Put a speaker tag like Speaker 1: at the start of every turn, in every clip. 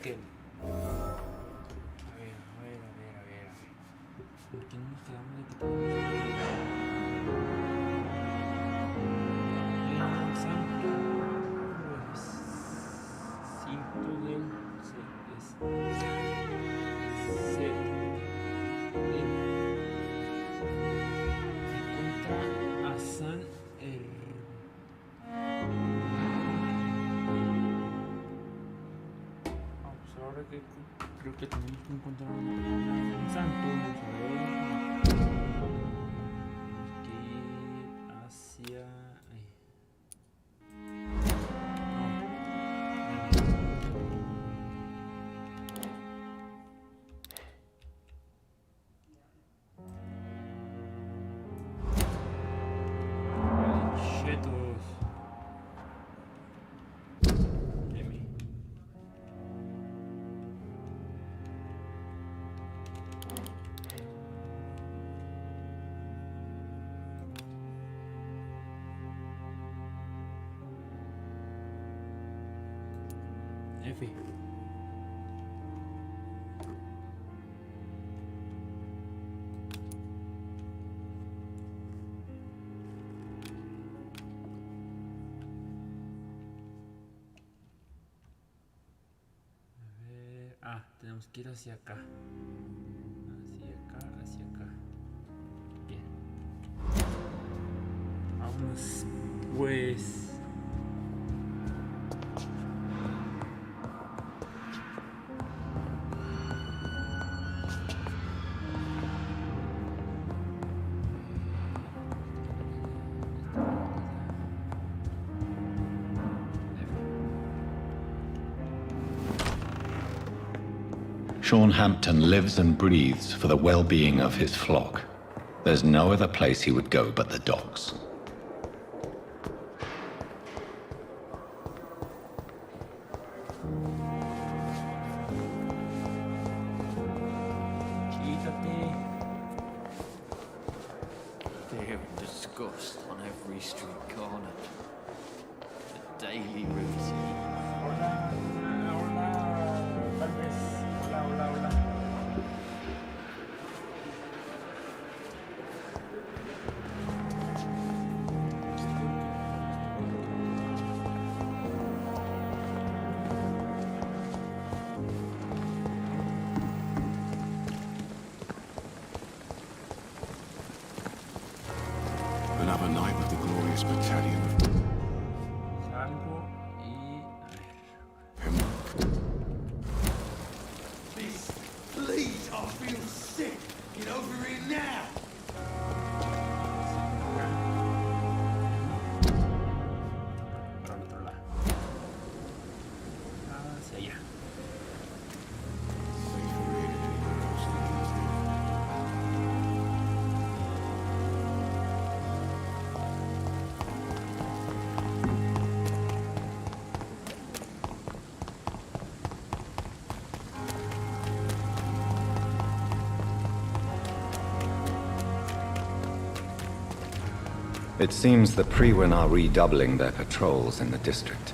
Speaker 1: que... A ver. ¿Por qué no nos quedamos de quitar? Creo que tenemos que encontrar un santo. Vamos a ver. Tenemos que ir hacia... Chetos. F. A ver, tenemos que ir hacia acá. Hacia acá. Bien. Vamos, pues.
Speaker 2: Sean Hampton lives and breathes for the well-being of his flock. There's no other place he would go but the docks.
Speaker 3: Fear and disgust on every street corner. The daily routine.
Speaker 4: Another night with the glorious battalion of
Speaker 1: Salgo y...
Speaker 4: Pembroke.
Speaker 5: Please, I feel sick. Get over here now.
Speaker 1: Para el otro lado. Hacia allá.
Speaker 4: Safer here than anywhere else in Gilsden.
Speaker 2: It seems the Priwen are redoubling their patrols in the district.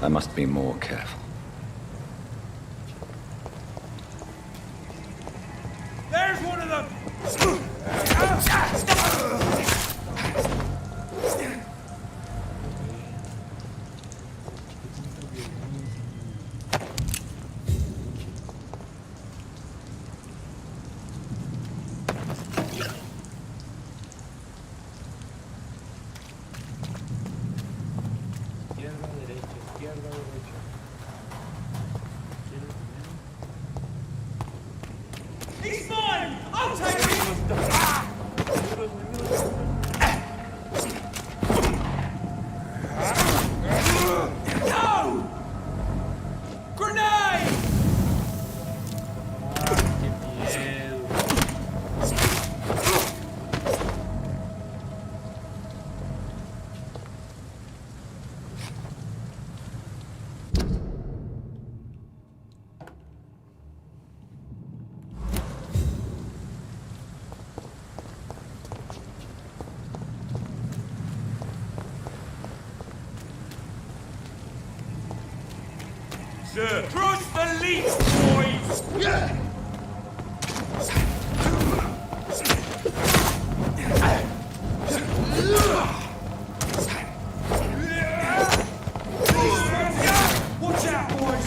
Speaker 2: I must be more careful.
Speaker 5: There's one of them!
Speaker 1: Izquierda, derecha.
Speaker 5: Cross the leech, boys! Watch out, boys!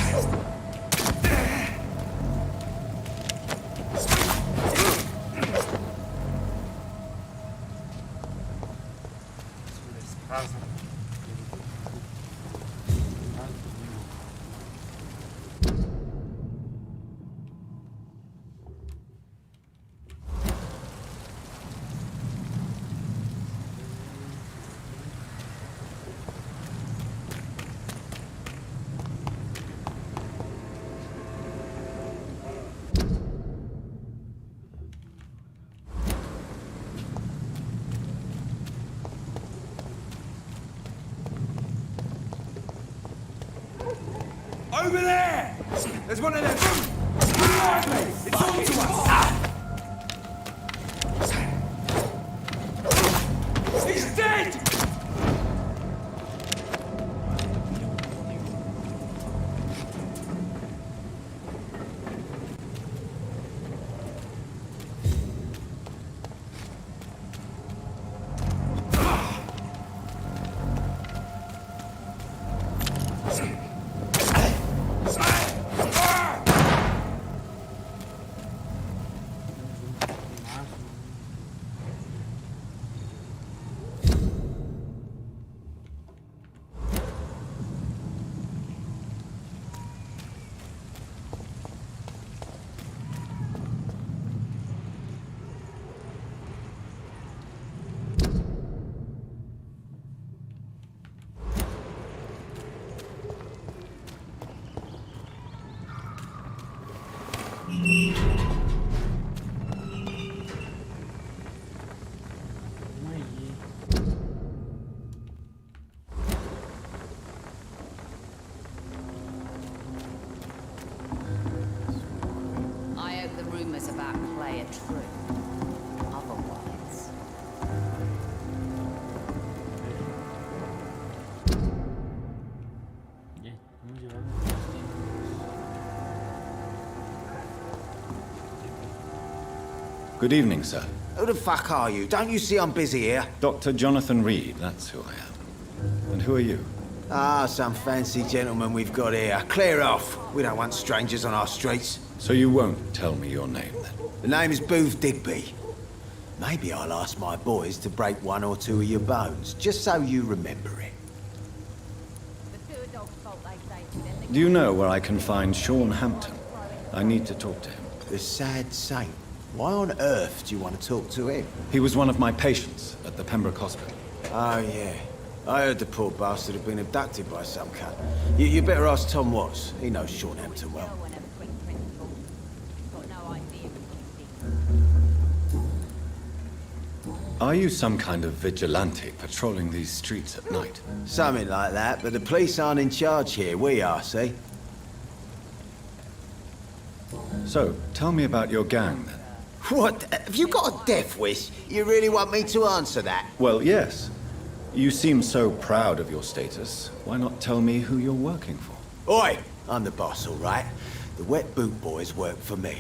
Speaker 5: Over there! There's one of them! Behind me! It's on to us! He's dead!
Speaker 6: I hope the rumors about Clay are true. Otherwise...
Speaker 1: Bien, vamos llevando.
Speaker 2: Good evening, sir.
Speaker 7: Who the fuck are you? Don't you see I'm busy here?
Speaker 2: Dr. Jonathan Reed, that's who I am. And who are you?
Speaker 7: Ah, some fancy gentleman we've got here. Clear off. We don't want strangers on our streets.
Speaker 2: So you won't tell me your name, then?
Speaker 7: The name is Booth Digby. Maybe I'll ask my boys to break one or two of your bones, just so you remember it.
Speaker 2: Do you know where I can find Sean Hampton? I need to talk to him.
Speaker 7: The sad saint. Why on earth do you want to talk to him?
Speaker 2: He was one of my patients at the Pembroke Hospital.
Speaker 7: Oh, yeah. I heard the poor bastard had been abducted by some cunt. You better ask Tom Watts. He knows Sean Hampton well.
Speaker 2: Are you some kind of vigilante patrolling these streets at night?
Speaker 7: Something like that, but the police aren't in charge here. We are, see?
Speaker 2: So, tell me about your gang, then.
Speaker 7: What? Have you got a death wish? You really want me to answer that?
Speaker 2: Well, yes. You seem so proud of your status. Why not tell me who you're working for?
Speaker 7: Oi! I'm the boss, all right? The wet boot boys work for me.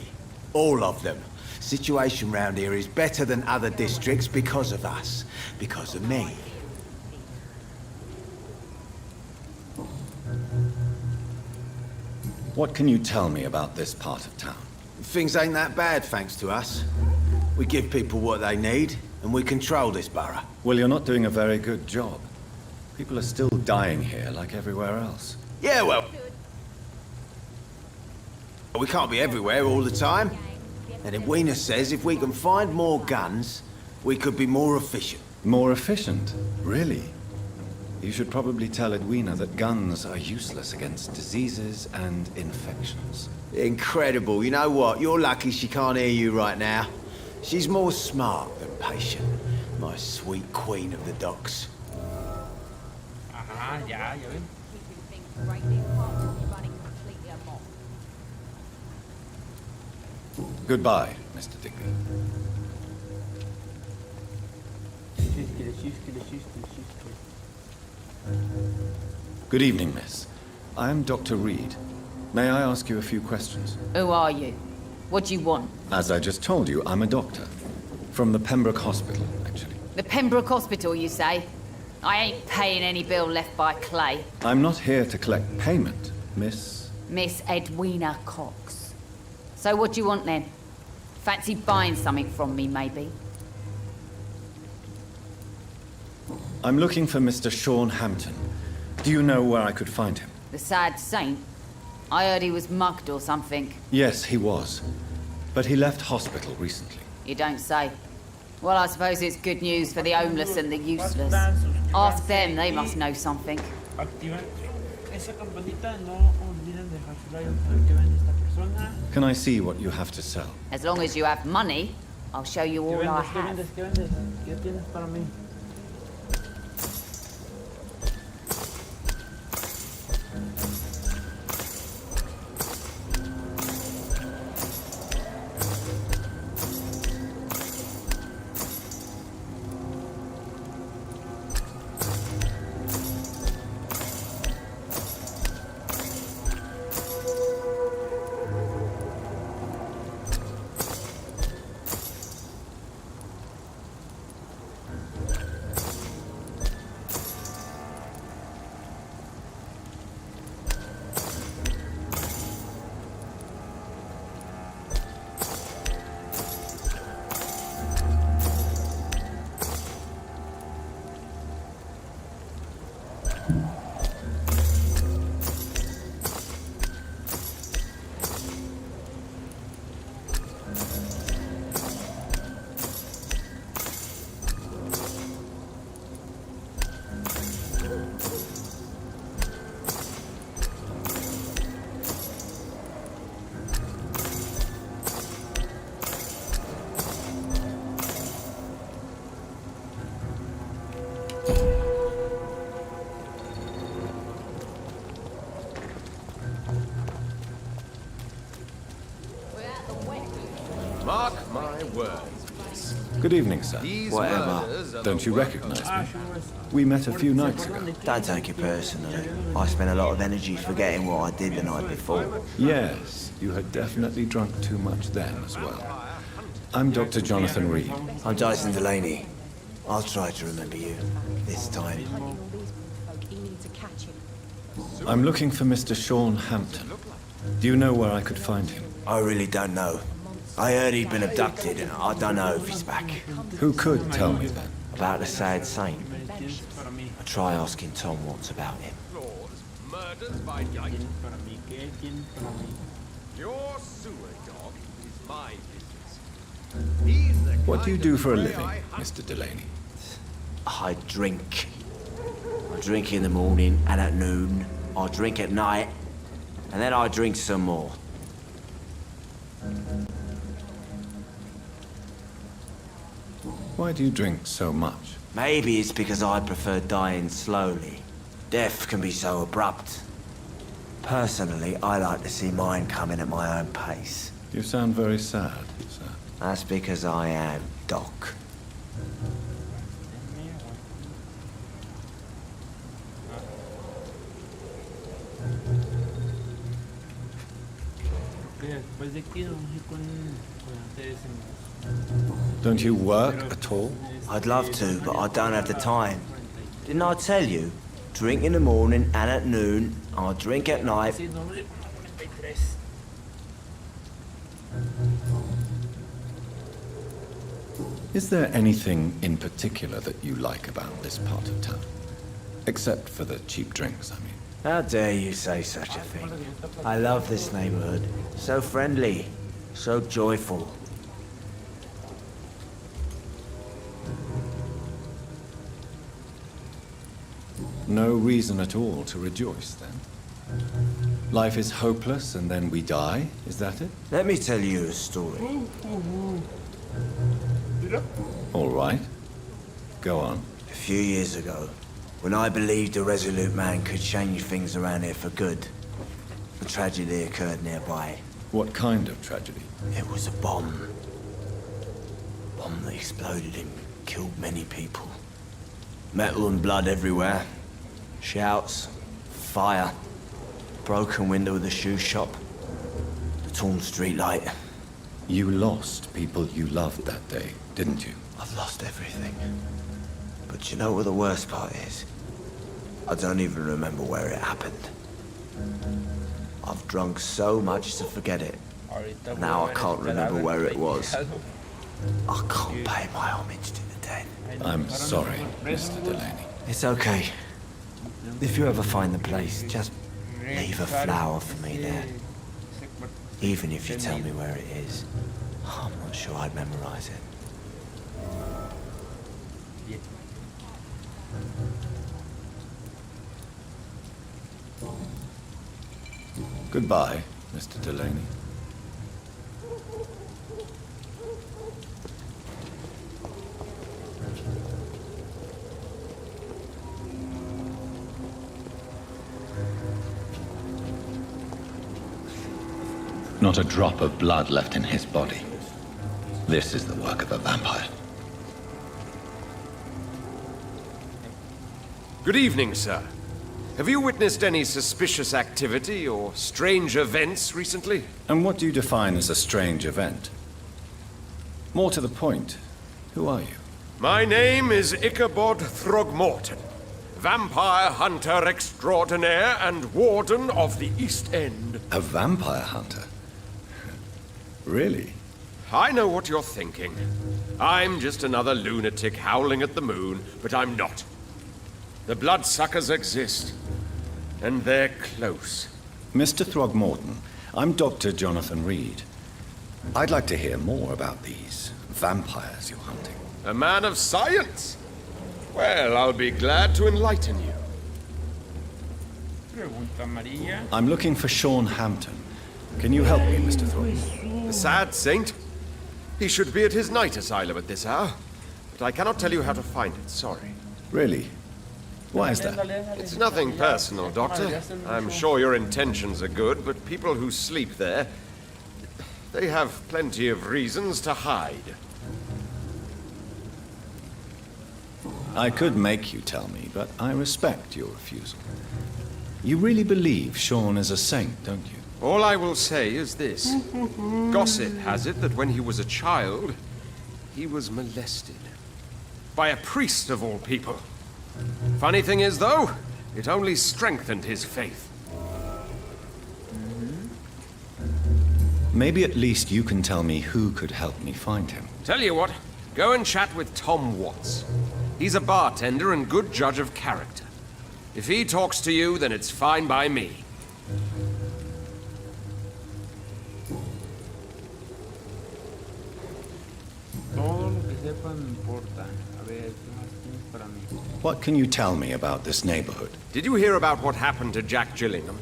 Speaker 7: All of them. Situation round here is better than other districts because of us. Because of me.
Speaker 2: What can you tell me about this part of town?
Speaker 7: Things ain't that bad, thanks to us. We give people what they need, and we control this borough.
Speaker 2: Well, you're not doing a very good job. People are still dying here like everywhere else.
Speaker 7: Yeah, well... we can't be everywhere all the time. And Edwina says if we can find more guns, we could be more efficient.
Speaker 2: More efficient? Really? You should probably tell Edwina that guns are useless against diseases and infections.
Speaker 7: Incredible. You know what? You're lucky she can't hear you right now. She's more smart than patient. My sweet queen of the docks.
Speaker 1: Ajá, ya ven.
Speaker 2: Goodbye, Mr. Digby. Good evening, miss. I am Dr. Reed. May I ask you a few questions?
Speaker 6: Who are you? What do you want?
Speaker 2: As I just told you, I'm a doctor. From the Pembroke Hospital, actually.
Speaker 6: The Pembroke Hospital, you say? I ain't paying any bill left by Clay.
Speaker 2: I'm not here to collect payment, Miss...
Speaker 6: Miss Edwina Cox. So what do you want then? Fancy buying something from me, maybe?
Speaker 2: I'm looking for Mr. Sean Hampton. Do you know where I could find him?
Speaker 6: The sad saint? I heard he was mugged or something.
Speaker 2: Yes, he was. But he left hospital recently.
Speaker 6: You don't say. Well, I suppose it's good news for the homeless and the useless. Ask them, they must know something.
Speaker 1: Activan esa campanita, no olviden dejar su like para que vean esta persona.
Speaker 2: Can I see what you have to sell?
Speaker 6: As long as you have money, I'll show you
Speaker 1: ¿Qué
Speaker 6: all I
Speaker 1: vendes? ¿Qué
Speaker 6: have.
Speaker 1: vendes? ¿Qué vendes? ¿Qué tienes para mí?
Speaker 8: Mark my words.
Speaker 2: Good evening, sir.
Speaker 8: These
Speaker 7: Whatever.
Speaker 8: murders are
Speaker 2: Don't
Speaker 8: the
Speaker 2: you
Speaker 8: work
Speaker 2: recognize
Speaker 1: Ah,
Speaker 2: me?
Speaker 1: she was...
Speaker 2: We met a few nights ago.
Speaker 7: Don't take it personally. I spent a lot of energy forgetting what I did the night before.
Speaker 2: Yes, you had definitely drunk too much then as well. I'm Dr. Jonathan Reed.
Speaker 7: I'm Dyson Delaney. I'll try to remember you. This time.
Speaker 2: I'm looking for Mr. Sean Hampton. Do you know where I could find him?
Speaker 7: I really don't know. I heard he'd been abducted, and I don't know if he's back.
Speaker 2: Who could tell me then?
Speaker 7: About the sad saint.
Speaker 1: Tienes para mí.
Speaker 7: I try asking Tom what's about him.
Speaker 8: murders by night.
Speaker 1: Tienes para mí. ¿Qué tienes para mí?
Speaker 8: Your sewer dog is my business. He's the
Speaker 2: What do you
Speaker 8: kind
Speaker 2: do
Speaker 8: of
Speaker 2: for a
Speaker 8: prey
Speaker 2: living,
Speaker 8: I hunt.
Speaker 2: Mr. Delaney?
Speaker 7: I drink. I drink in the morning and at noon. I drink at night. And then I drink some more.
Speaker 2: Why do you drink so much?
Speaker 7: Maybe it's because I prefer dying slowly. Death can be so abrupt. Personally, I like to see mine coming at my own pace.
Speaker 2: You sound very sad, sir.
Speaker 7: That's because I am Doc.
Speaker 1: Porque después de aquí vamos a ir con ustedes en
Speaker 2: Don't you work at all?
Speaker 7: I'd love to, but I don't have the time. Didn't I tell you? Drink in the morning and at noon. I drink at night.
Speaker 1: Sí, no, 93.
Speaker 2: Is there anything in particular that you like about this part of town? Except for the cheap drinks, I mean.
Speaker 7: How dare you say such a thing? I love this neighborhood. So friendly. So joyful.
Speaker 2: No reason at all to rejoice, then? Life is hopeless and then we die, is that it?
Speaker 7: Let me tell you a story.
Speaker 2: All right. Go on.
Speaker 7: A few years ago, when I believed a resolute man could change things around here for good, a tragedy occurred nearby.
Speaker 2: What kind of tragedy?
Speaker 7: It was a bomb. Bomb that exploded and killed many people. Metal and blood everywhere. Shouts. Fire. broken window of the shoe shop. The torn street light.
Speaker 2: You lost people you loved that day, didn't you?
Speaker 7: I've lost everything. But you know what the worst part is? I don't even remember where it happened. I've drunk so much to forget it.
Speaker 1: Ahorita
Speaker 7: Now I
Speaker 1: voy a
Speaker 7: can't
Speaker 1: ver
Speaker 7: remember
Speaker 1: el
Speaker 7: where it was.
Speaker 1: peinado.
Speaker 7: I can't pay my homage to the dead.
Speaker 2: I'm sorry, Mr. Delaney.
Speaker 7: It's okay. If you ever find the place, just leave a flower for me there. Even if you tell me where it is, I'm not sure I'd memorize it.
Speaker 2: Goodbye, Mr. Delaney. Not a drop of blood left in his body. This is the work of a vampire.
Speaker 8: Good evening, sir. Have you witnessed any suspicious activity or strange events recently?
Speaker 2: And what do you define as a strange event? More to the point, who are you?
Speaker 8: My name is Ichabod Throgmorton, vampire hunter extraordinaire and warden of the East End.
Speaker 2: A vampire hunter? Really?
Speaker 8: I know what you're thinking. I'm just another lunatic howling at the moon, but I'm not. The bloodsuckers exist, and they're close.
Speaker 2: Mr. Throgmorton, I'm Dr. Jonathan Reed. I'd like to hear more about these vampires you're hunting.
Speaker 8: A man of science? Well, I'll be glad to enlighten you.
Speaker 1: Pregunta María.
Speaker 2: I'm looking for Sean Hampton. Can you help me, Mr. Throgmorton?
Speaker 8: The sad saint? He should be at his night asylum at this hour, but I cannot tell you how to find it, sorry.
Speaker 2: Really? Why is that?
Speaker 8: It's nothing personal, Doctor. I'm sure your intentions are good, but people who sleep there, they have plenty of reasons to hide.
Speaker 2: I could make you tell me, but I respect your refusal. You really believe Sean is a saint, don't you?
Speaker 8: All I will say is this. Gossip has it that when he was a child, he was molested. By a priest of all people. Funny thing is, though, it only strengthened his faith.
Speaker 2: Maybe at least you can tell me who could help me find him.
Speaker 8: Tell you what, go and chat with Tom Watts. He's a bartender and good judge of character. If he talks to you, then it's fine by me.
Speaker 1: Todo lo que sepa me importa. A ver, ¿qué más tienes para mí?
Speaker 2: What can you tell me about this neighborhood?
Speaker 8: Did you hear about what happened to Jack Gillingham?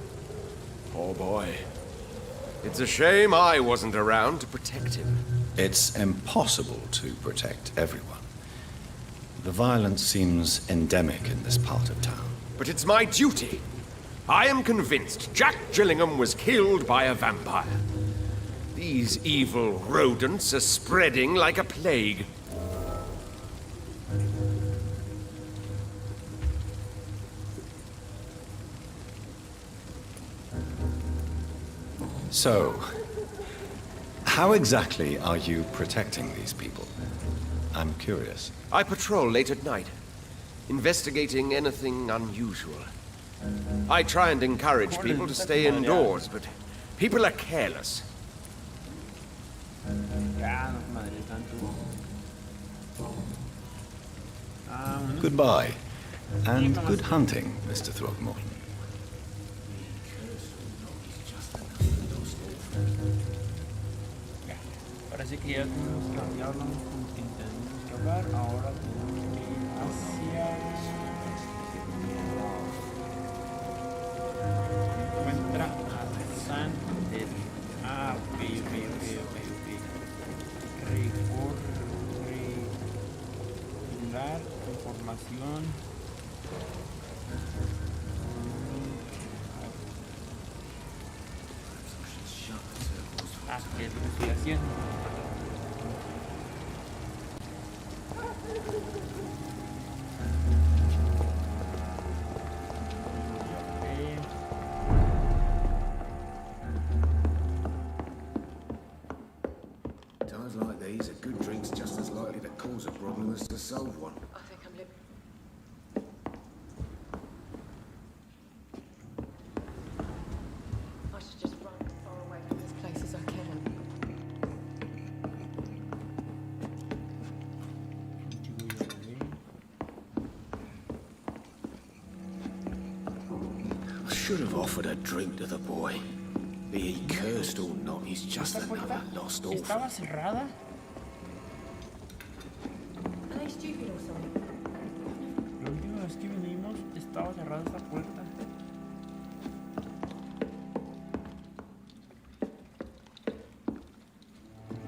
Speaker 8: Oh boy. It's a shame I wasn't around to protect him.
Speaker 2: It's impossible to protect everyone. The violence seems endemic in this part of town.
Speaker 8: But it's my duty. I am convinced Jack Gillingham was killed by a vampire. These evil rodents are spreading like a plague.
Speaker 2: So, how exactly are you protecting these people? I'm curious.
Speaker 8: I patrol late at night, investigating anything unusual. I try and encourage people to stay indoors, but people are careless.
Speaker 1: Ya, no, madre tanto. Vámonos.
Speaker 2: Goodbye, and good hunting, Mr. Throgmorton.
Speaker 1: Ya. Parece que ya hablamos con quien tenemos que hablar. Ahora tenemos que ir hacia... Encuentra a San del... Ah, ok. Regular información. ¿Qué es lo que estoy haciendo?
Speaker 4: should have offered a drink to the boy. Be he cursed or not, he's just
Speaker 1: ¿Esta
Speaker 4: another
Speaker 1: puerta
Speaker 4: lost orphan.
Speaker 1: estaba cerrada?
Speaker 6: Are they stupid or something?
Speaker 1: La última vez que vinimos estaba cerrada esta puerta.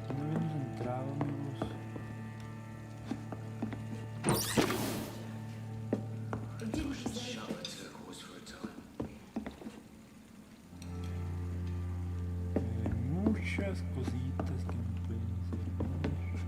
Speaker 1: Aquí no habíamos entrado, amigos. Muchas cositas que me pueden servir.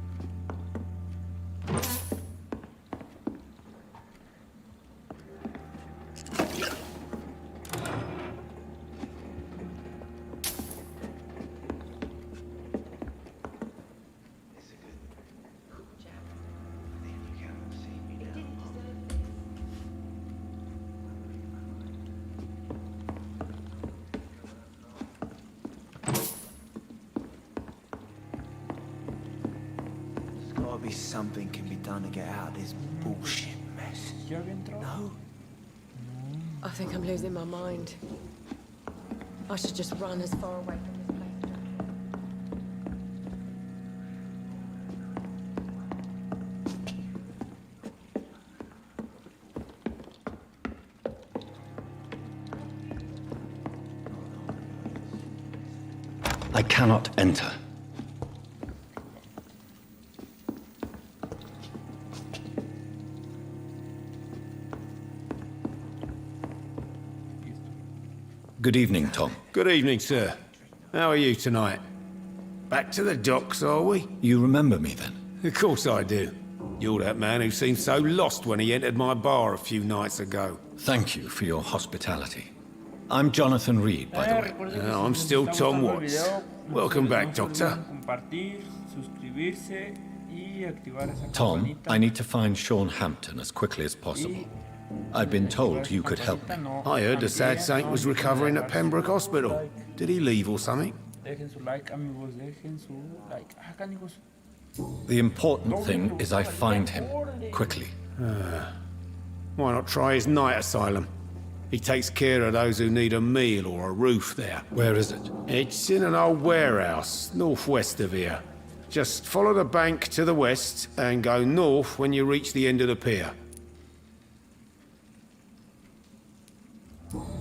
Speaker 7: There's gotta be something can be done to get out of this bullshit mess.
Speaker 1: ¿Ya había entrado?
Speaker 7: No?
Speaker 9: I think I'm losing my mind. I should just run as far away from this place as I can.
Speaker 2: I cannot enter. Good evening, Tom.
Speaker 4: Good evening, sir. How are you tonight? Back to the docks, are we?
Speaker 2: You remember me then?
Speaker 4: Of course I do. You're that man who seemed so lost when he entered my bar a few nights ago.
Speaker 2: Thank you for your hospitality. I'm Jonathan Reed, by the way.
Speaker 1: Recuerden que
Speaker 4: I'm
Speaker 1: si les
Speaker 4: still
Speaker 1: está
Speaker 4: Tom
Speaker 1: gustando el
Speaker 4: Watts.
Speaker 1: video,
Speaker 4: Welcome
Speaker 1: no
Speaker 4: back,
Speaker 1: se olviden
Speaker 4: Doctor.
Speaker 1: compartir, suscribirse y activar esa
Speaker 2: Tom,
Speaker 1: campanita.
Speaker 2: I need to find Sean Hampton as quickly as possible. I've been told you could help me.
Speaker 4: I heard the sad saint was recovering at Pembroke Hospital. Did he leave or something?
Speaker 1: Dejen su like, amigos, dejen su like. Acá, amigos.
Speaker 2: The important thing is I find him quickly.
Speaker 4: Why not try his night asylum? He takes care of those who need a meal or a roof there.
Speaker 2: Where is it?
Speaker 4: It's in an old warehouse, northwest of here. Just follow the bank to the west and go north when you reach the end of the pier.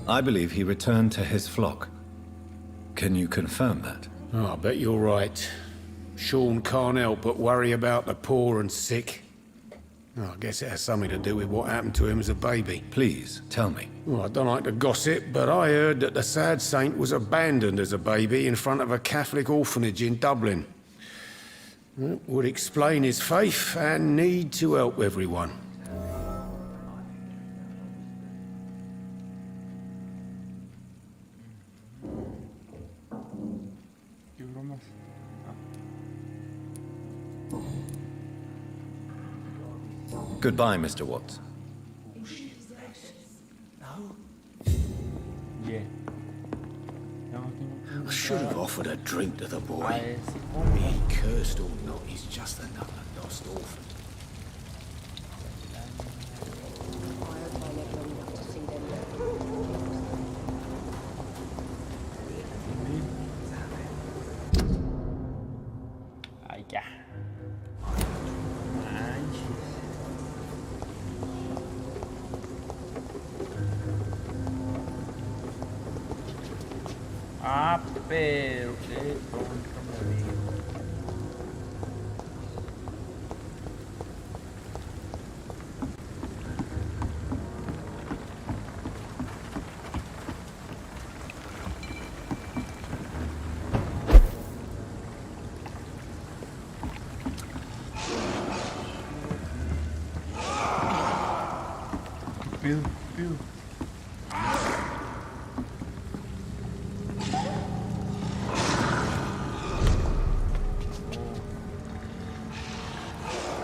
Speaker 2: I believe he returned to his flock. Can you confirm that?
Speaker 4: Oh, I bet you're right. Sean can't help but worry about the poor and sick. Oh, I guess it has something to do with what happened to him as a baby.
Speaker 2: Please, tell me.
Speaker 4: Well, I don't like to gossip, but I heard that the sad saint was abandoned as a baby in front of a Catholic orphanage in Dublin. That would explain his faith and need to help everyone.
Speaker 1: Qué bromas.
Speaker 2: Goodbye, Mr. Watts.
Speaker 1: Yeah. Ya no tengo que
Speaker 4: I should have
Speaker 1: entrar
Speaker 4: offered a drink to the
Speaker 1: a
Speaker 4: boy.
Speaker 1: ese
Speaker 4: Be he
Speaker 1: hombre.
Speaker 4: cursed or not, he's just another lost orphan.
Speaker 9: I hope I live long enough to see them.
Speaker 1: Ay, ya. Manches. Ah, pero qué tonto me vi. Pedo, pedo.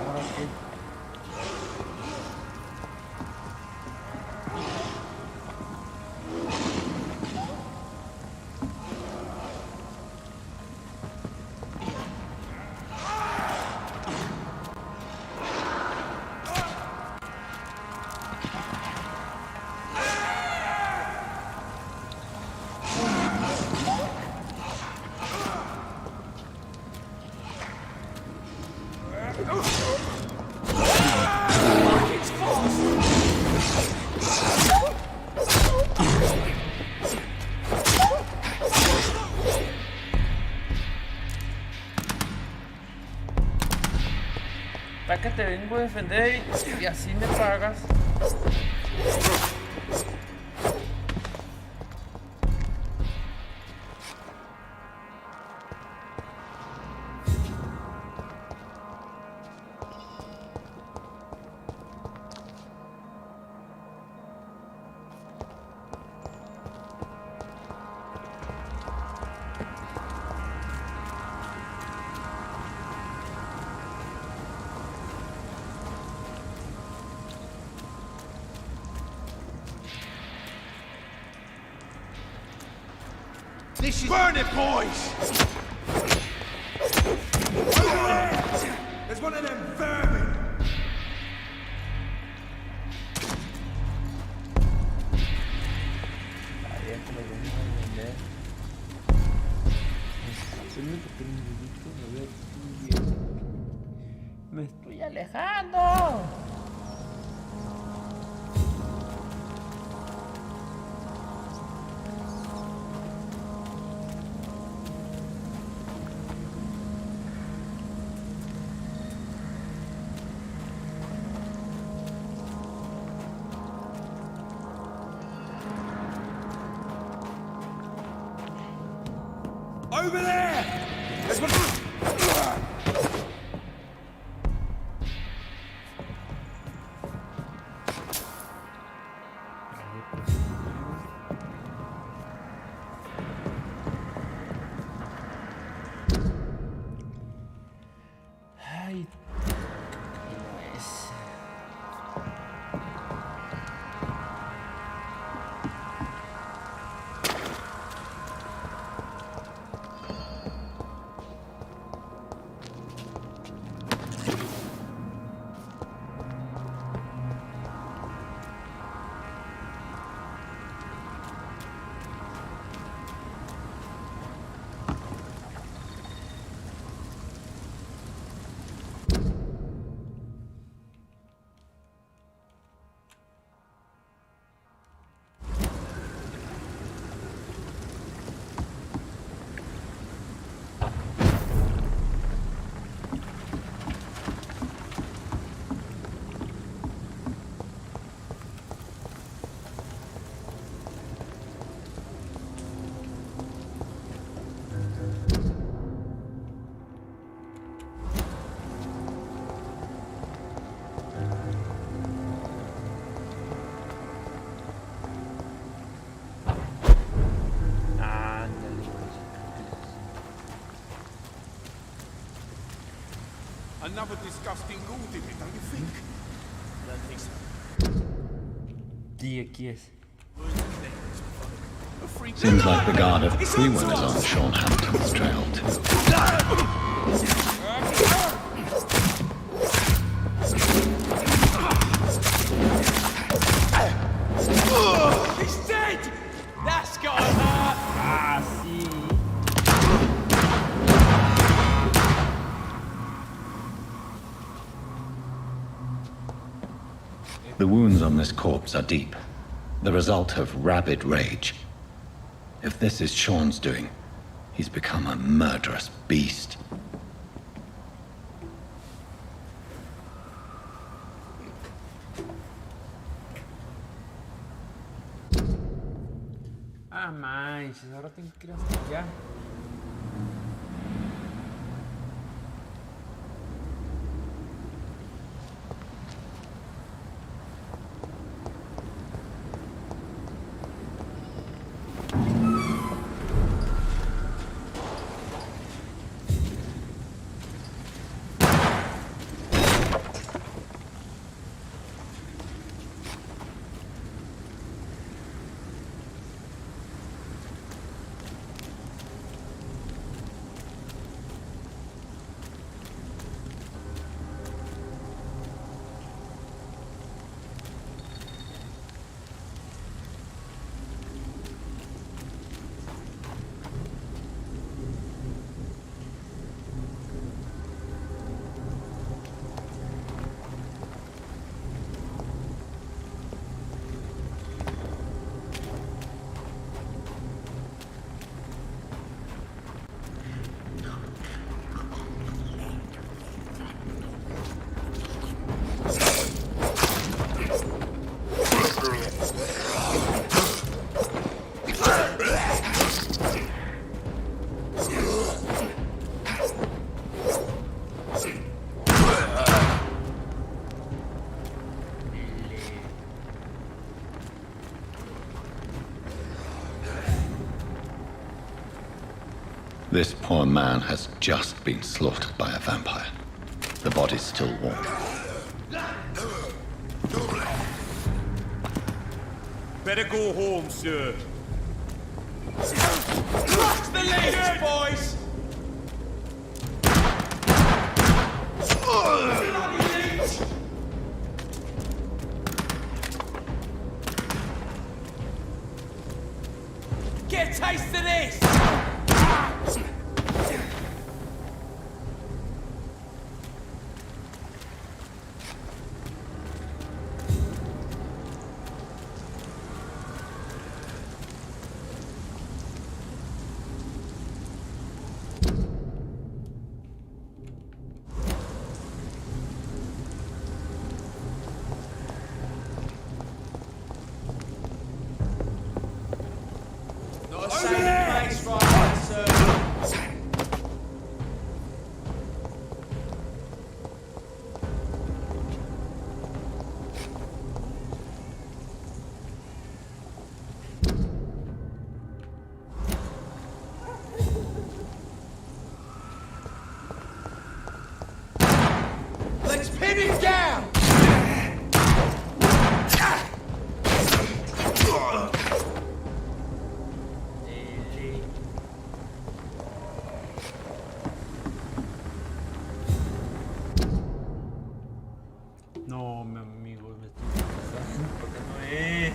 Speaker 1: Ahora qué. ¿Será que te vengo a defender y así me pagas?
Speaker 5: Burn it, boys! There's one of them vermin!
Speaker 1: Me estoy alejando.
Speaker 5: Over there! There's one...
Speaker 1: Ay, pues.
Speaker 5: Another disgusting lord in it, don't you think? I don't think so.
Speaker 1: Y aquí es.
Speaker 2: Seems like the guard of Freeman is on Sean Hampton's trail too.
Speaker 5: He's dead! That's got him hurt!
Speaker 1: Ah, sí.
Speaker 2: The wounds on this corpse are deep, the result of rabid rage. If this is Sean's doing, he's become a murderous beast.
Speaker 1: Ah, manches, ahora tengo que ir hasta allá.
Speaker 2: This poor man has just been slaughtered by a vampire. The body's still warm.
Speaker 5: Better go home, sir. Watch the leaders, boys! Get a taste of this! Let's pin him down!
Speaker 1: No, meu amigo, me estoy pensando porque no es.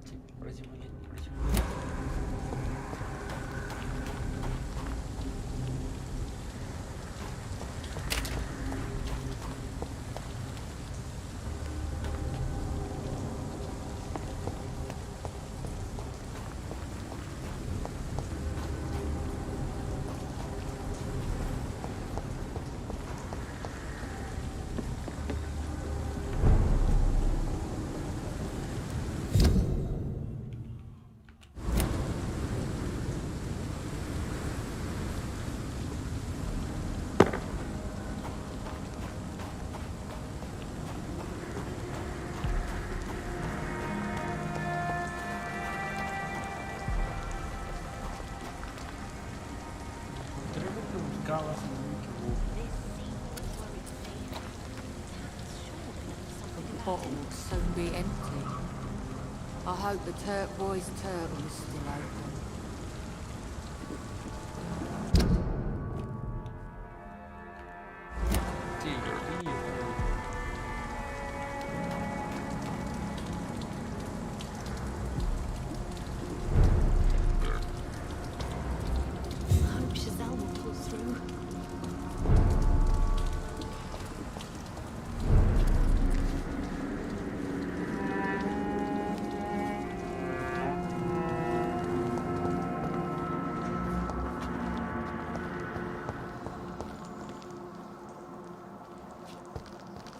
Speaker 1: Sí, parece muy bien, parece muy bien. Tengo que buscarlas si no me equivoco.
Speaker 6: The bottle will soon be empty. I hope the turquoise turtle is still open.
Speaker 1: Sí, sí,
Speaker 9: I hope Giselle will pull through.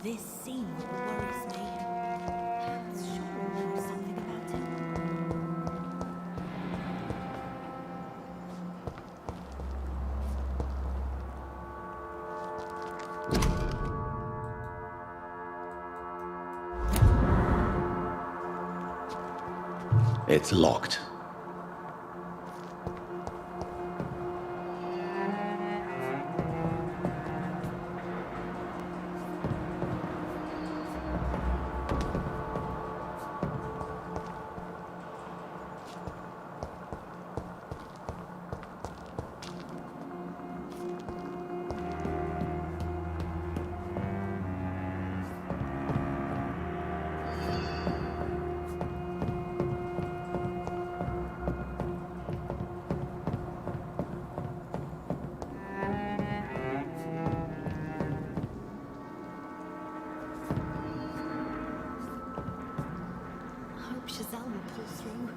Speaker 10: This scene worries me. It's sure knows something about him.
Speaker 2: It's locked.
Speaker 10: I hope Giselle will pull through.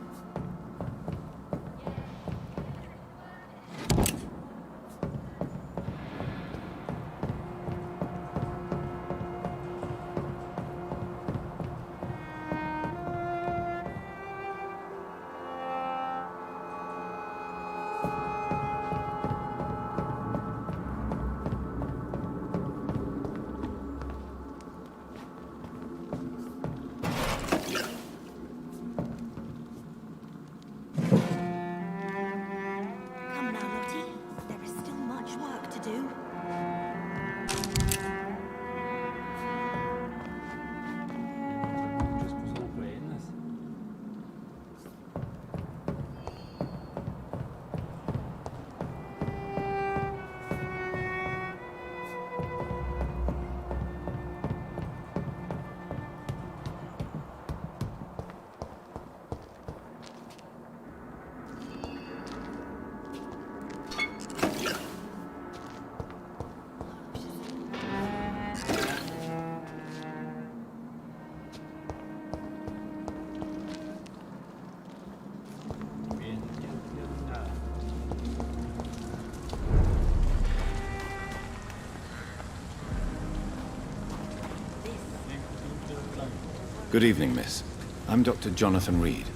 Speaker 2: Good evening, miss. I'm Dr. Jonathan Reed.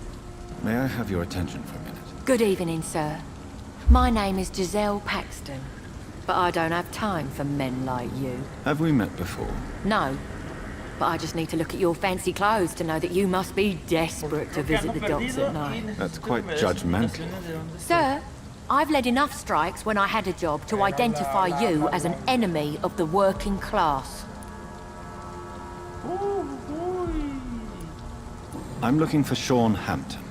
Speaker 2: May I have your attention for a minute?
Speaker 9: Good evening, sir. My name is Giselle Paxton, but I don't have time for men like you.
Speaker 2: Have we met before?
Speaker 9: No, but I just need to look at your fancy clothes to know that you must be desperate to visit the docks at night.
Speaker 2: That's quite judgmental.
Speaker 9: Sir, I've led enough strikes when I had a job to identify you as an enemy of the working class.
Speaker 2: I'm looking for Sean Hampton.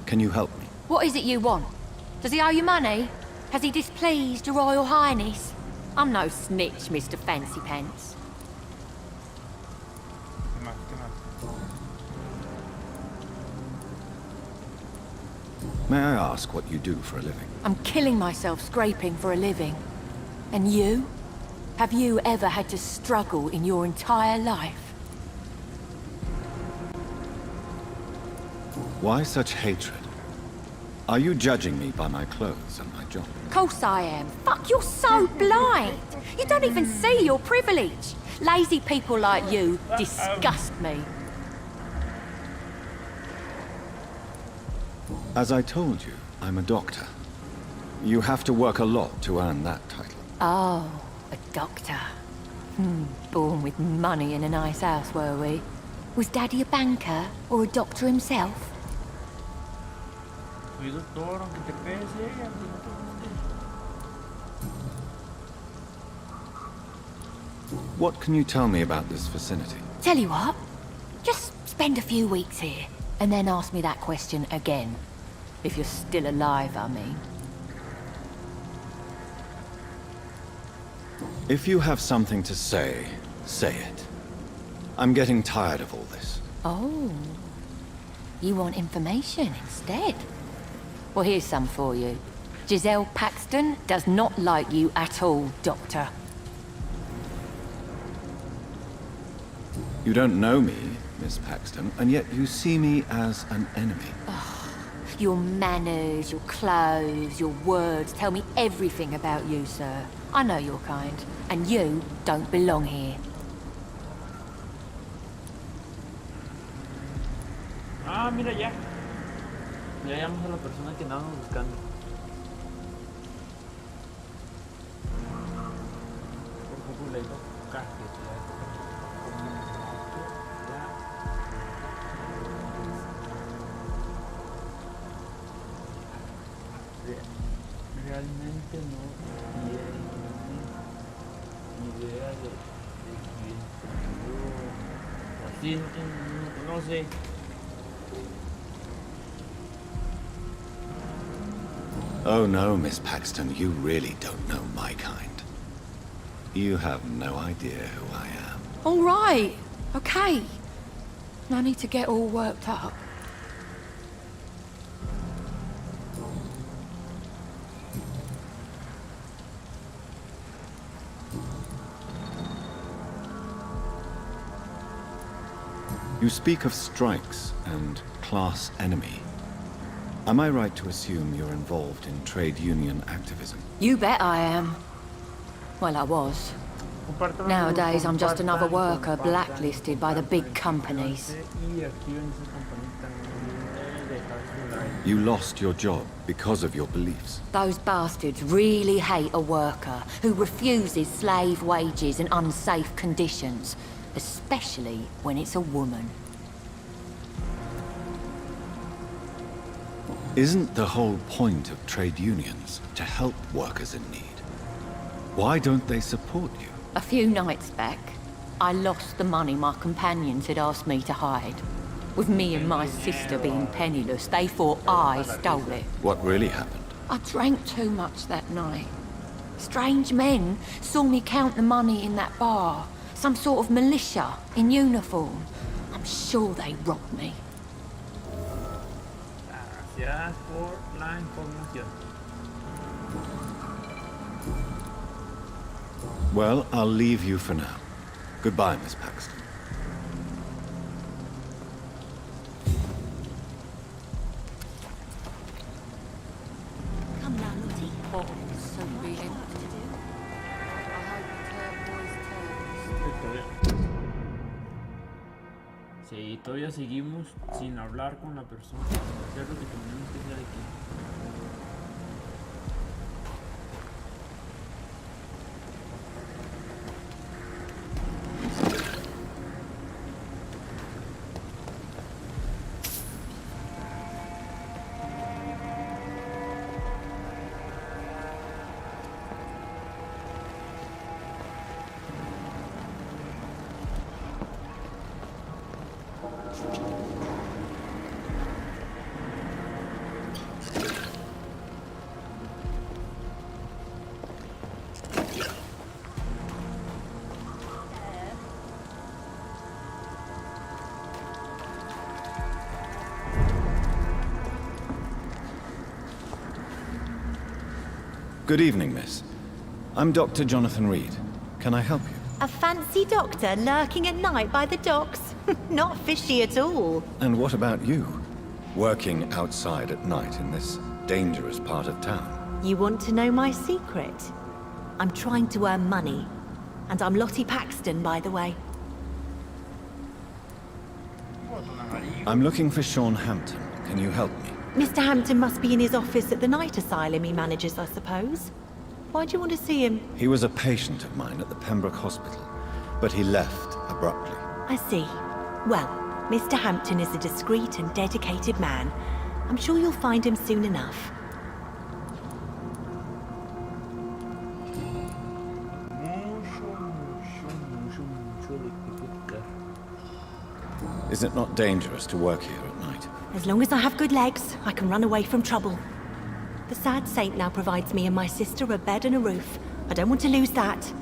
Speaker 2: Can you help me?
Speaker 9: What is it you want? Does he owe you money? Has he displeased your Royal Highness? I'm no snitch, Mr. Fancy Pants.
Speaker 2: May I ask what you do for a living?
Speaker 9: I'm killing myself scraping for a living. And you? Have you ever had to struggle in your entire life?
Speaker 2: Why such hatred? Are you judging me by my clothes and my job?
Speaker 9: Of course I am. Fuck, you're so blind. You don't even see your privilege. Lazy people like you disgust me.
Speaker 2: As I told you, I'm a doctor. You have to work a lot to earn that title.
Speaker 9: Oh, a doctor. Born with money in a nice house, were we? Was Daddy a banker or a doctor himself?
Speaker 2: What can you tell me about this vicinity?
Speaker 9: Tell you what, just spend a few weeks here, and then ask me that question again. If you're still alive, I mean.
Speaker 2: If you have something to say, say it. I'm getting tired of all this.
Speaker 9: Oh, you want information instead? Well, here's some for you. Giselle Paxton does not like you at all, Doctor.
Speaker 2: You don't know me, Miss Paxton, and yet you see me as an enemy.
Speaker 9: Your manners, your clothes, your words tell me everything about you, sir. I know your kind, and you don't belong here.
Speaker 1: Ah, mira ya. Ya llamamos a la persona que andábamos buscando. Por poco le digo Kass. Realmente no tiene idea de quién soy. Así no sé.
Speaker 2: Oh no, Miss Paxton, you really don't know my kind. You have no idea who I am.
Speaker 9: All right, okay. No need to get all worked up.
Speaker 2: You speak of strikes and class enemy. Am I right to assume you're involved in trade union activism?
Speaker 9: You bet I am. Well, I was. Nowadays, I'm just another worker blacklisted by the big companies.
Speaker 2: You lost your job because of your beliefs.
Speaker 9: Those bastards really hate a worker who refuses slave wages and unsafe conditions, especially when it's a woman.
Speaker 2: Isn't the whole point of trade unions to help workers in need? Why don't they support you?
Speaker 9: A few nights back, I lost the money my companions had asked me to hide. With me and my sister being penniless, they thought I stole it.
Speaker 2: What really happened?
Speaker 9: I drank too much that night. Strange men saw me count the money in that bar. Some sort of militia in uniform. I'm sure they robbed me.
Speaker 1: Gracias por la información.
Speaker 2: Well, I'll leave you for now. Goodbye, Miss Paxton.
Speaker 10: Come now, Lottie.
Speaker 9: Oh, so brilliant.
Speaker 10: What to do?
Speaker 9: I hope the turquoise turns.
Speaker 1: Sí, todavía seguimos sin hablar con la persona. ¿Qué es lo que tenemos que hacer aquí?
Speaker 2: Good evening, miss. I'm Dr. Jonathan Reed. Can I help you?
Speaker 10: A fancy doctor lurking at night by the docks? Not fishy at all.
Speaker 2: And what about you? Working outside at night in this dangerous part of town?
Speaker 10: You want to know my secret? I'm trying to earn money. And I'm Lottie Paxton, by the way.
Speaker 2: I'm looking for Sean Hampton. Can you help me?
Speaker 10: Mr. Hampton must be in his office at the night asylum he manages, I suppose. Why do you want to see him?
Speaker 2: He was a patient of mine at the Pembroke Hospital, but he left abruptly.
Speaker 10: I see. Well, Mr. Hampton is a discreet and dedicated man. I'm sure you'll find him soon enough.
Speaker 2: Is it not dangerous to work here at night?
Speaker 10: As long as I have good legs, I can run away from trouble. The sad saint now provides me and my sister a bed and a roof. I don't want to lose that.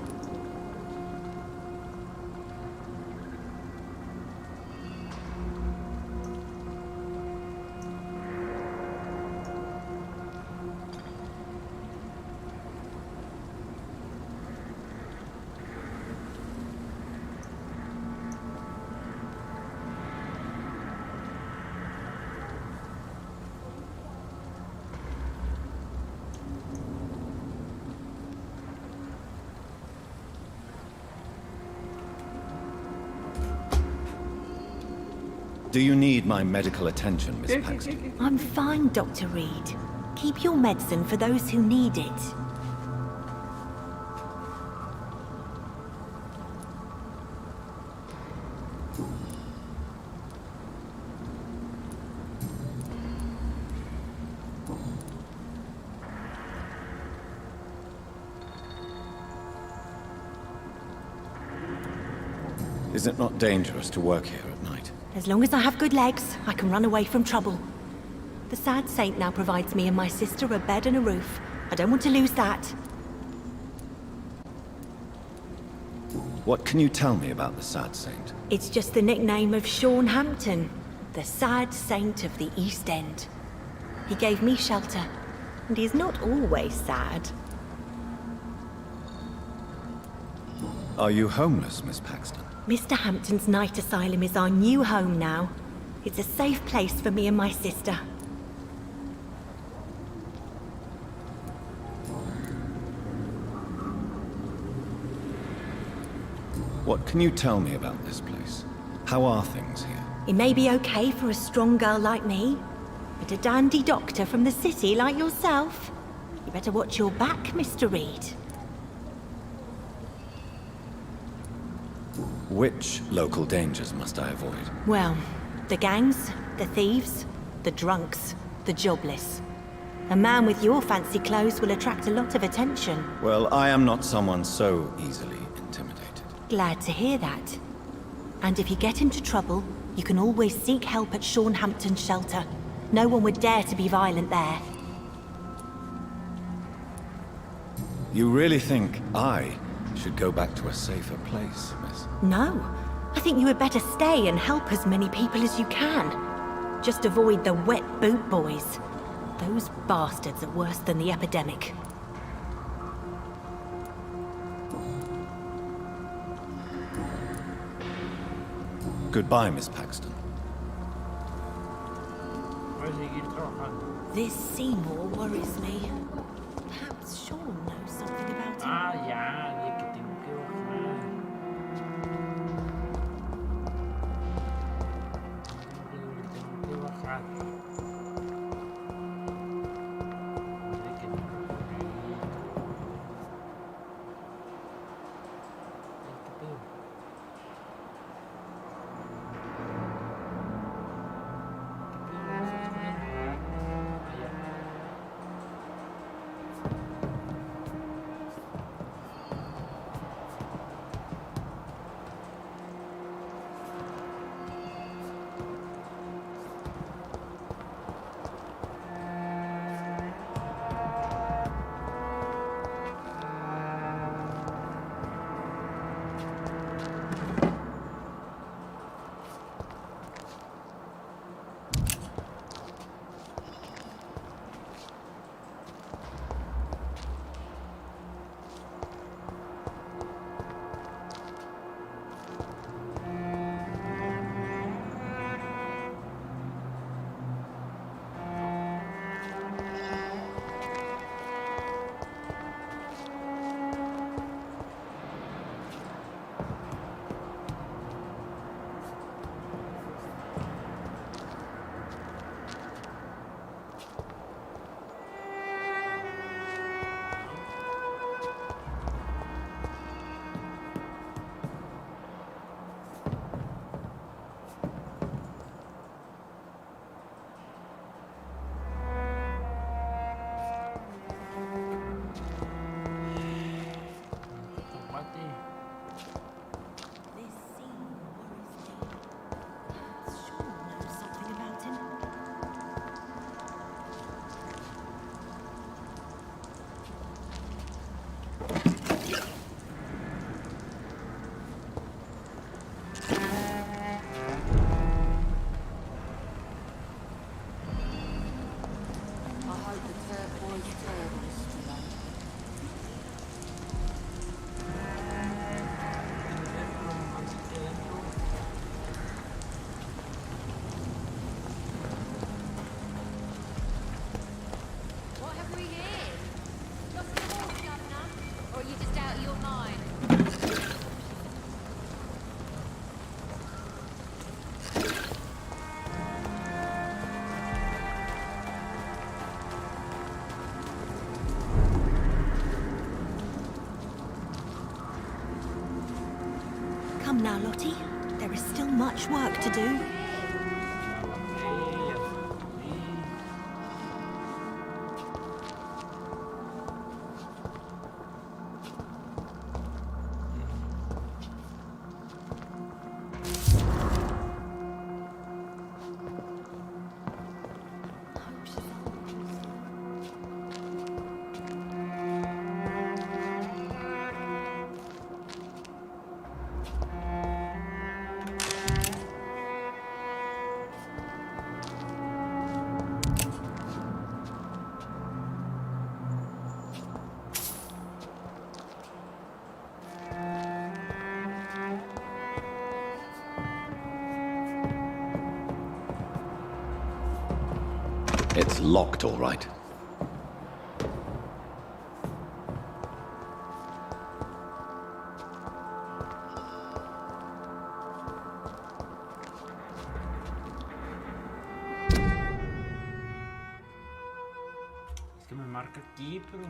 Speaker 2: Do you need my medical attention, Miss Paxton?
Speaker 10: I'm fine, Dr. Reed. Keep your medicine for those who need it.
Speaker 2: Is it not dangerous to work here at night?
Speaker 10: As long as I have good legs, I can run away from trouble. The sad saint now provides me and my sister a bed and a roof. I don't want to lose that.
Speaker 2: What can you tell me about the sad saint?
Speaker 10: It's just the nickname of Sean Hampton, the sad saint of the East End. He gave me shelter, and he's not always sad.
Speaker 2: Are you homeless, Miss Paxton?
Speaker 10: Mr. Hampton's night asylum is our new home now. It's a safe place for me and my sister.
Speaker 2: What can you tell me about this place? How are things here?
Speaker 10: It may be okay for a strong girl like me, but a dandy doctor from the city like yourself, you better watch your back, Mr. Reed.
Speaker 2: Which local dangers must I avoid?
Speaker 10: Well, the gangs, the thieves, the drunks, the jobless. A man with your fancy clothes will attract a lot of attention.
Speaker 2: Well, I am not someone so easily intimidated.
Speaker 10: Glad to hear that. And if you get into trouble, you can always seek help at Sean Hampton's shelter. No one would dare to be violent there.
Speaker 2: You really think I should go back to a safer place, miss?
Speaker 10: No. I think you had better stay and help as many people as you can. Just avoid the wet boot boys. Those bastards are worse than the epidemic.
Speaker 2: Goodbye, Miss Paxton.
Speaker 10: This Seymour worries me. Perhaps Sean knows something about him.
Speaker 1: Ah, ya, de que tengo que bajar.
Speaker 10: Come now, Lottie. There is still much work to do.
Speaker 2: It's locked, all right.
Speaker 1: Es que me marca aquí, pero...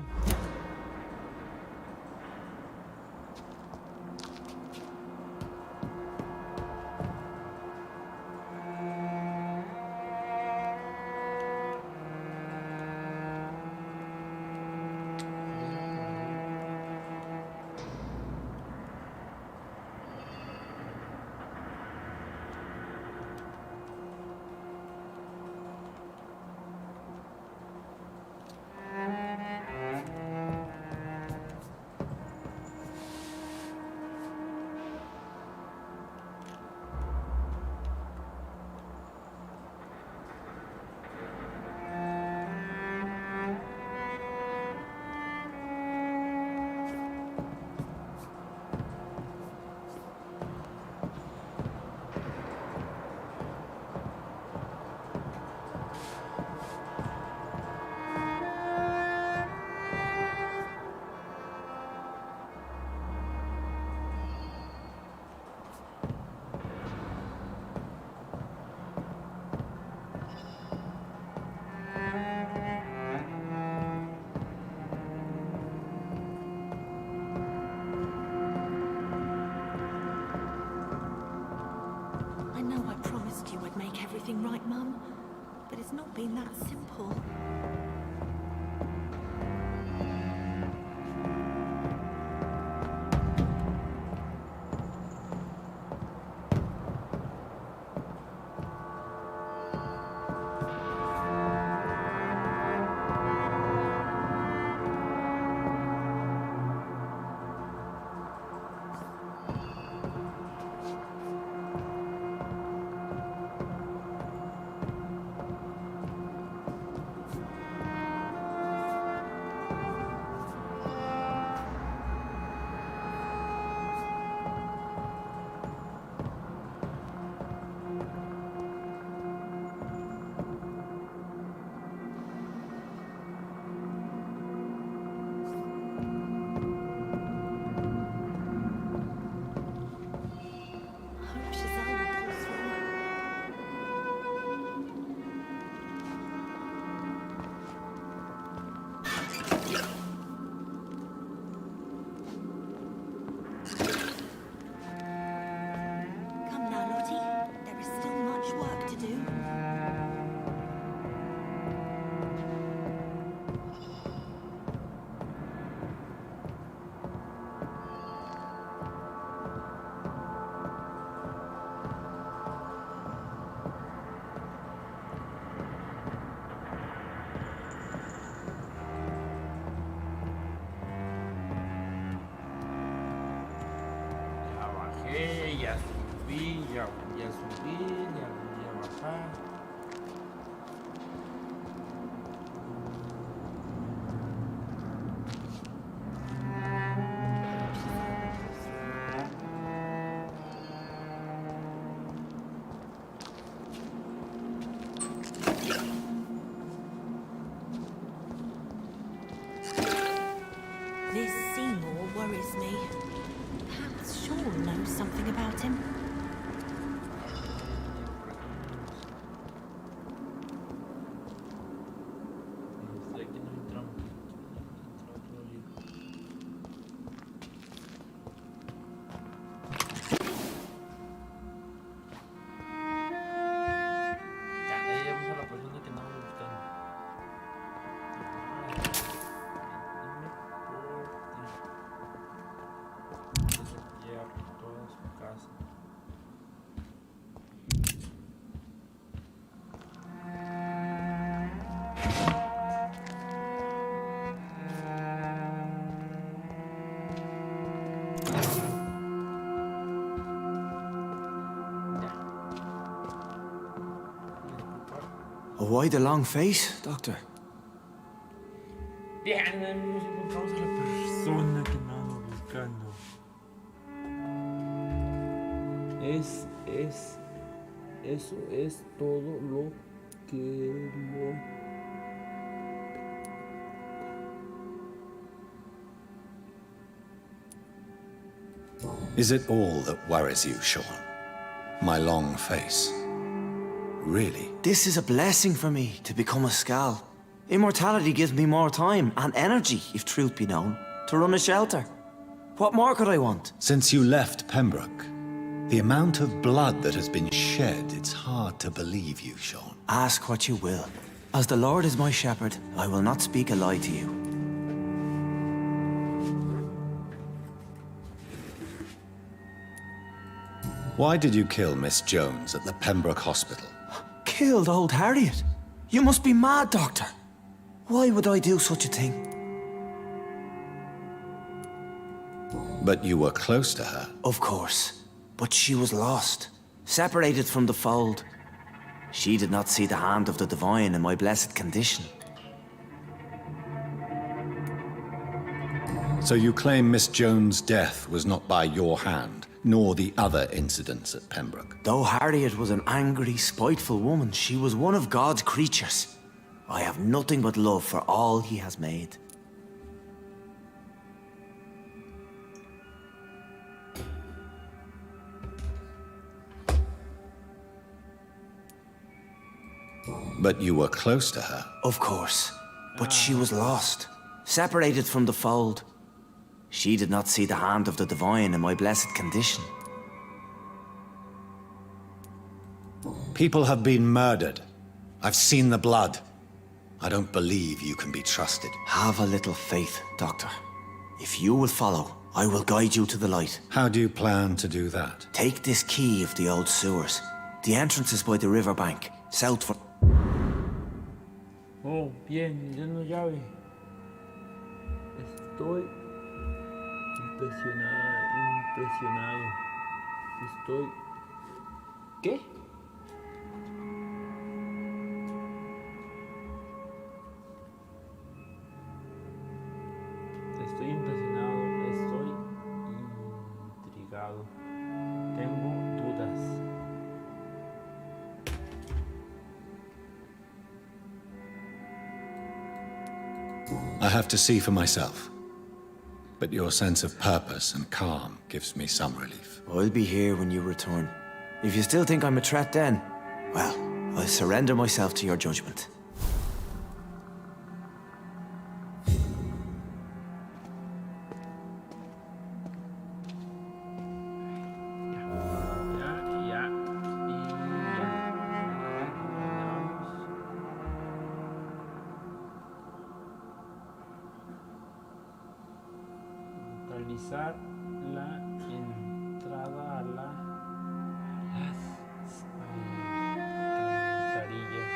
Speaker 10: I know I promised you I'd make everything right, Mum, but it's not been that simple.
Speaker 1: Ya subí, ya volví a bajar.
Speaker 10: This Seymour worries me. Perhaps Sean knows something about him.
Speaker 1: casa.
Speaker 7: Why the long face, Doctor?
Speaker 1: Bien, encontramos a la persona que andamos buscando. Eso es todo lo que
Speaker 2: Is it all that worries you, Sean? My long face? Really?
Speaker 7: This is a blessing for me to become a Skal. Immortality gives me more time and energy, if truth be known, to run a shelter. What more could I want?
Speaker 2: Since you left Pembroke, the amount of blood that has been shed, it's hard to believe you, Sean.
Speaker 7: Ask what you will. As the Lord is my shepherd, I will not speak a lie to you.
Speaker 2: Why did you kill Miss Jones at the Pembroke Hospital?
Speaker 7: Killed old Harriet? You must be mad, Doctor. Why would I do such a thing?
Speaker 2: But you were close to her.
Speaker 7: Of course. But she was lost. Separated from the fold. She did not see the hand of the divine in my blessed condition.
Speaker 2: So you claim Miss Jones' death was not by your hand, nor the other incidents at Pembroke?
Speaker 7: Though Harriet was an angry, spiteful woman, she was one of God's creatures. I have nothing but love for all he has made.
Speaker 2: But you were close to her.
Speaker 7: Of course. But she was lost. Separated from the fold. She did not see the hand of the divine in my blessed condition.
Speaker 2: People have been murdered. I've seen the blood. I don't believe you can be trusted.
Speaker 7: Have a little faith, Doctor. If you will follow, I will guide you to the light.
Speaker 2: How do you plan to do that?
Speaker 7: Take this key of the old sewers. The entrance is by the riverbank, south from...
Speaker 1: Oh, bien, ya no llave. Estoy impresionado. ¿Qué? Estoy impresionado, estoy intrigado. Tengo dudas.
Speaker 2: I have to see for myself. But your sense of purpose and calm gives me some relief.
Speaker 7: I'll be here when you return. If you still think I'm a threat then, well, I'll surrender myself to your judgment.
Speaker 1: Realizar la entrada a las alcantarillas.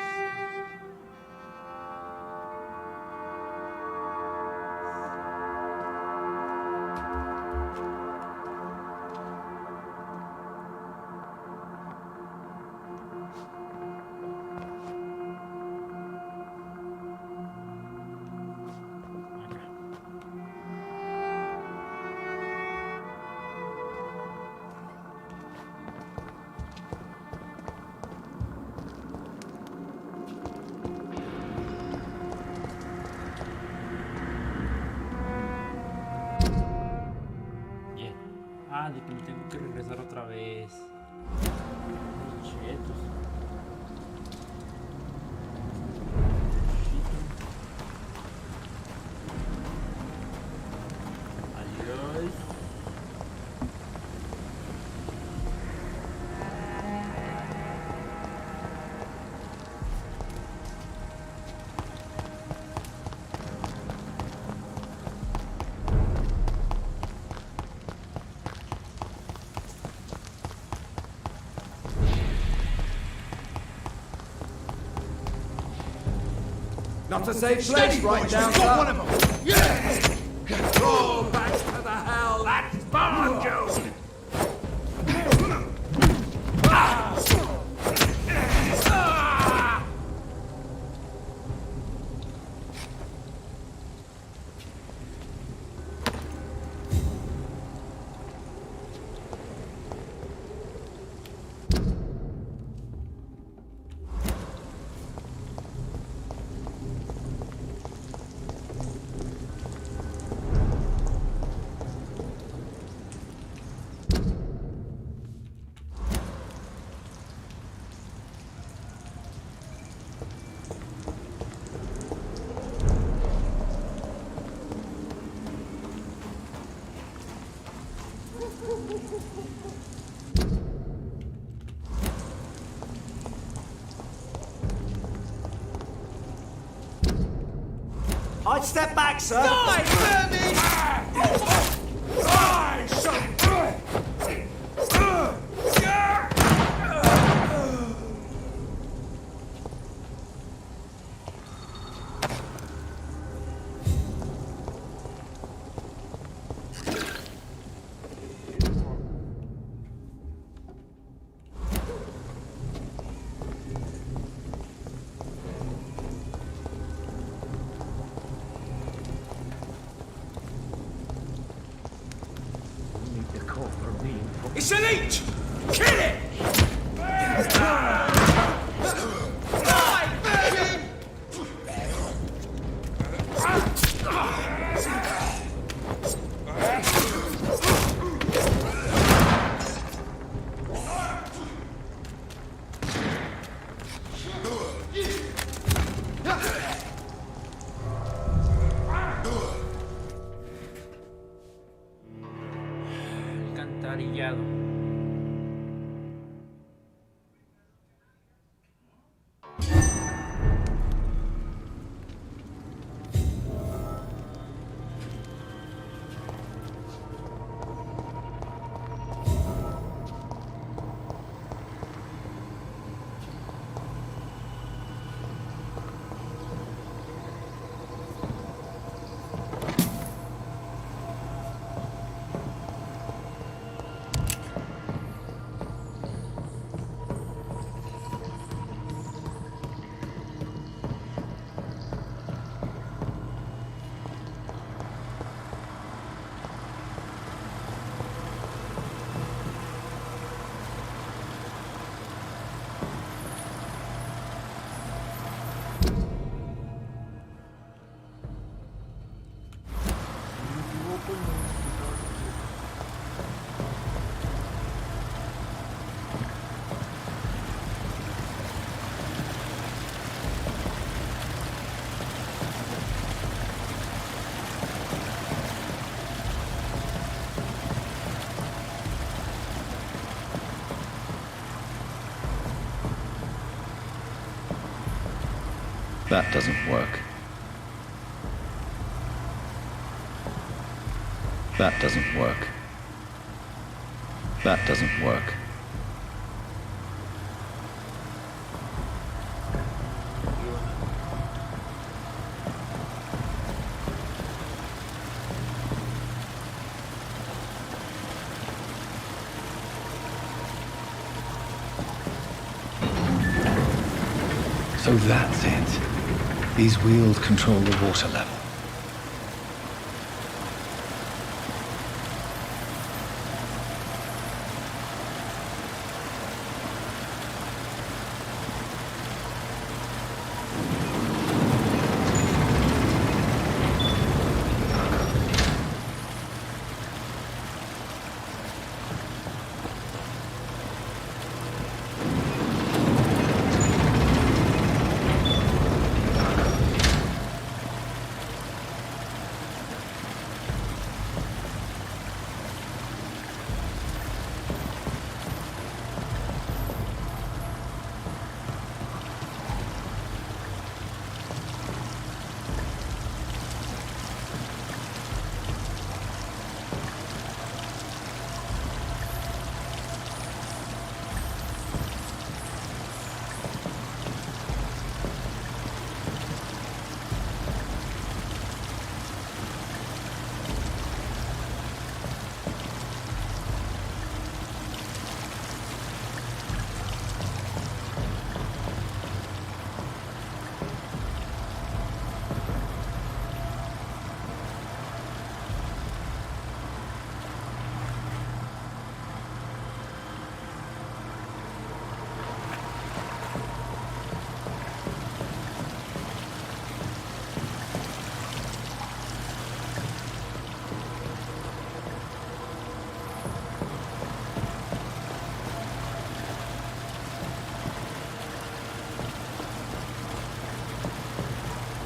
Speaker 1: De que me tengo que regresar otra vez. Chetos. Adiós.
Speaker 5: Not a safe place right down there. Got one of them. Yeah. Roll back to the hell. That's Barjo.
Speaker 7: I'd step back, sir.
Speaker 5: Die, vermin! Die, son! It's an each! Kill it! Die, vermin!
Speaker 1: Alcantarillado.
Speaker 2: That doesn't work. That doesn't work. That doesn't work. So that's it. These wheels control the water level.